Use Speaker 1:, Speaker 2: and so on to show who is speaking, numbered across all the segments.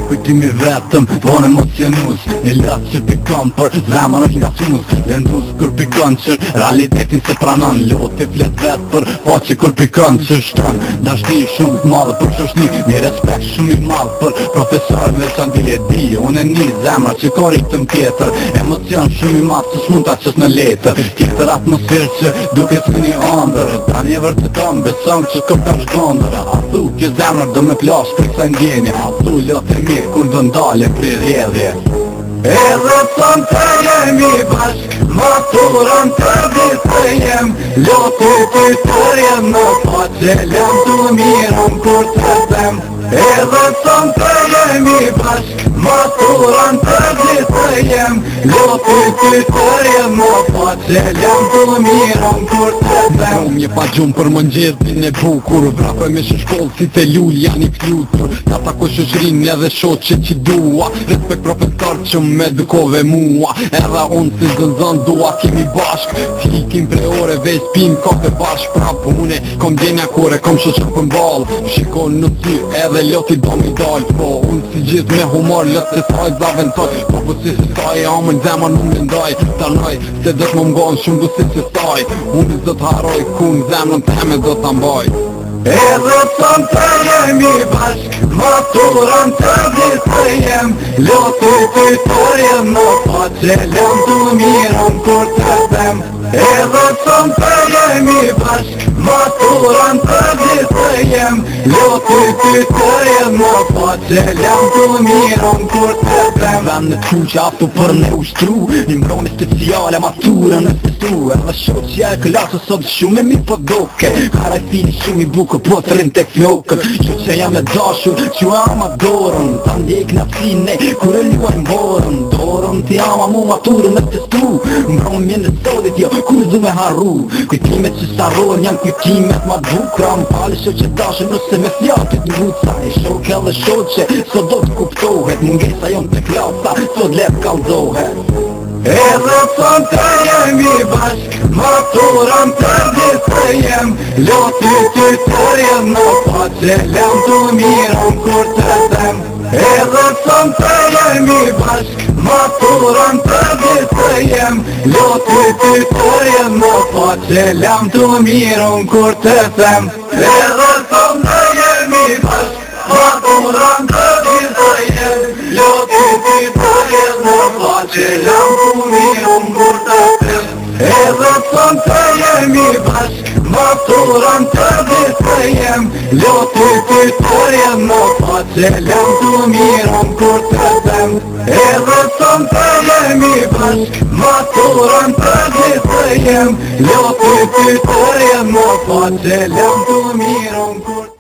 Speaker 1: Kujtimi vetëm, von emocionus Një latë që pikon për zemën është nga sunus Lëndus kur pikon që realitetin se pranon Loti flet vetë për po që kur pikon që shton Dashni shumë të madhe për shoshni Një respekt shumë i madhe për profesor me që ndile di Unë e një zemra që ka ritëm tjetër Emocion shumë i madhe që s'mund ta qës në letër Tjetër atmosferë që duke së një andër Ta një vërteton beson që këpër shgondër A thu kjo zemra do me plash për kësa ndjenja A thu lote mi kur do ndale për rjedhje Edhe son të jemi bashk Maturën të ditë jem Loti ty të rjem në po që lem të mirëm kur të them Edhe son të jemi bashk Maturën të ditë jem Loti ty të rjem në po që lem të mirëm kur të them Një pa gjumë për më ngjerdhin e bukur Vrape me shkollë si të lull janë i flutur Ta tako shoqrin edhe shoqe që dua Respekt profesor që me edukove mua Edhe unë si zënzën dua kemi bashk Flikim pre ore veç pim kafe bashk Prap une kom djenja kore kom shoqën për mbal Shikon në ty edhe loti do mi dal Po unë si gjithë me humor lëtë se saj zaventoj Po si se saj amën zemën unë mendoj Tanoj se do të më mgon shumë du si se saj Unë do të haroj kun zemën të heme do të mbaj Edhe son të jemi bashk Maturën të ditë jem Loti ty të rjem në po që lem të mirëm kur të them Edhe son të jemi bashk Maturën të ditë jem Loti ty të rjem në po që lem të mirëm kur të them Vem në tu që aftu për ne ushtru Një mbroni speciale maturën e festu Edhe shoqja e klasë sot shumë e mi për doke Kara i fini shumë i buke po të rinë tek flokën Që që jam e dashur që ama dorën Ta ndjek në fine kur e luaj mborën Dorën ti ama mu maturën e testu Mbron mjën e sotit jo kur du me harru Kujtimet që sarojnë janë kujtimet ma bukra Më pali shoqe dashur nëse me fjatit në vuca E shoke edhe shoqe sot do të kuptohet Mungesa jon të klasa sot let kalzohet Edhe son të jemi bashk Maturën të ditë jem Loti ty të rjem në po që lem të mirëm kur të them Edhe son të jemi bashk Maturën të ditë jem Loti ty të rjem në po që lem të mirëm kur të them Edhe son të jemi bashk Maturën të ditë jem Loti ty të rjem në po që lem të mirëm kur të them Edhe son të jemi bashk Maturën të ditë jem Loti ty të rjem në po që lem të mirëm kur të them Edhe son të jemi bashk Maturën të ditë jem Loti ty të rjem në po që lem të mirëm kur të them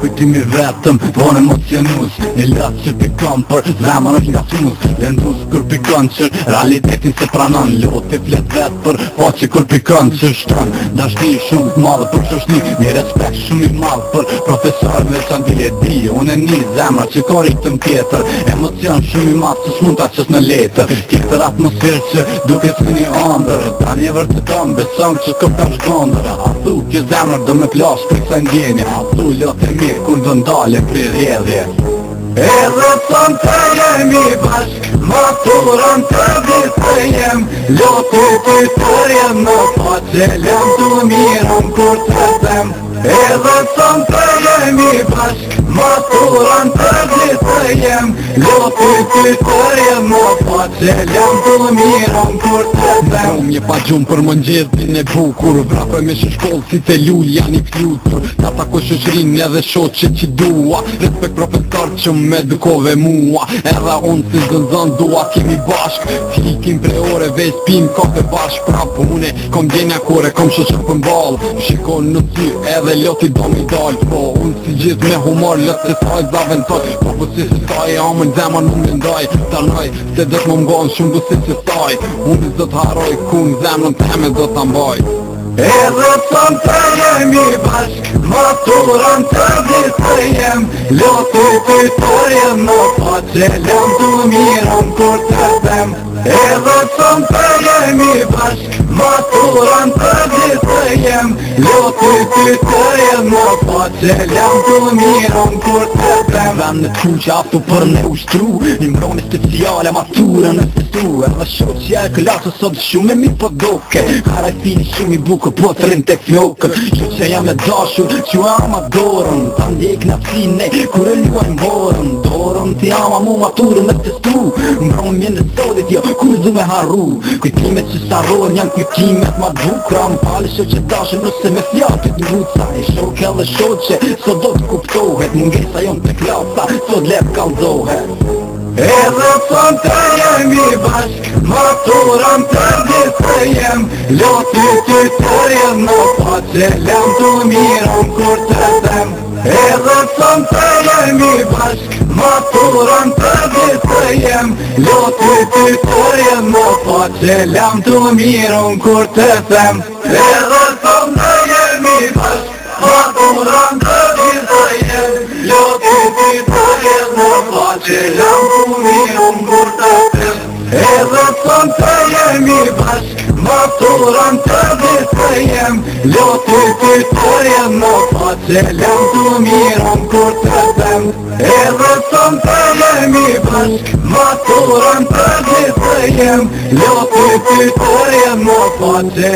Speaker 1: Kujtimi vetëm, von emocionus Një latë që pikon për zemën është nga sunus Lëndus kur pikon që realitetin se pranon Loti flet vetë për po që kur pikon që shton Dashni shumë të madhe për shoshni Një respekt shumë i madhe për profesor me që ndile di Unë e një zemra që ka ritëm tjetër Emocion shumë i madhe që s'mund ta qës në letër Tjetër atmosferë që duke së një andër Ta një vërteton beson që këpër shgondër A thu kjo zemra do me plash për kësa ndjenja A thu lote mi kur do ndale për rjedhje Edhe son të jemi bashk, maturën të ditë jem, loti ty të jem në faqe, lem të mirën kur të them. Edhe son të jemi bashk, maturën të ditë jem, loti ty të jem në faqe, lem të mirën kur të them. Një pa gjumë për mëngjesin e bukur, vrape me shkollë si të lull janë i flutur, ta tako shoqërin edhe shoqe që dua, respekt profesor që me edukove mua, edhe unë si zënzën dua kemi bashk, flikim pre ore veç pim kafe bashk, prap une kom gjenja kore kom shoqër për mbal, shikon në ty edhe loti do mi dal, po unë si gjithë me humor lëtë se saj zaventoj, po si se saj amën zemën unë mendoj, tanoj se dhe të më mgonë shumë busi që saj, unë zë të haroj kun zemën teme do të mbaj. Edhe son të jemi bashk, maturën të ditë jem, loti ty të jem në faqe, lem të mirën kur të them. Edhe son të jemi bashk, maturën të ditë jem, loti ty të jem në faqe, lem të mirën kur të them. Vem në të që aftu për me ushtru, një mbroni speciale maturën e festu, edhe shoqja e klasës sot shumë e mi po doke, haraj fini shumë i bukur po të rinë të fjokën, që që jam e dashur, që ama dorën, ta ndjek në fine, kur e luajnë borën, dorën ti ama mu maturën e festu, mbron mjën dhe sotit jo, kur du me harru, kujtimet që sarojnë janë kujtimet ma bukra, më pali shoqe dashur nëse me fjapit në ruca, e shoke edhe shoqe, sot do të kuptohet, mungesa jon të klasa, sot lep kalzohet. Edhe son të jemi bashk, maturën të ditë jem, loti ty të jem në faqe, lem të mirën kur të them. Edhe son të jemi bashk, maturën të ditë jem, loti ty të jem në faqe, lem të mirën kur të them. Edhe son të jemi bashk, maturën të ditë jem, loti ty të jem në faqe, lem të mirën kur të them. Edhe son të jemi bashk, maturën të ditë jem, loti ty të jem në faqe, lem të mirën kur të them. Edhe son të jemi bashk, maturën të ditë jem, loti ty të jem në faqe.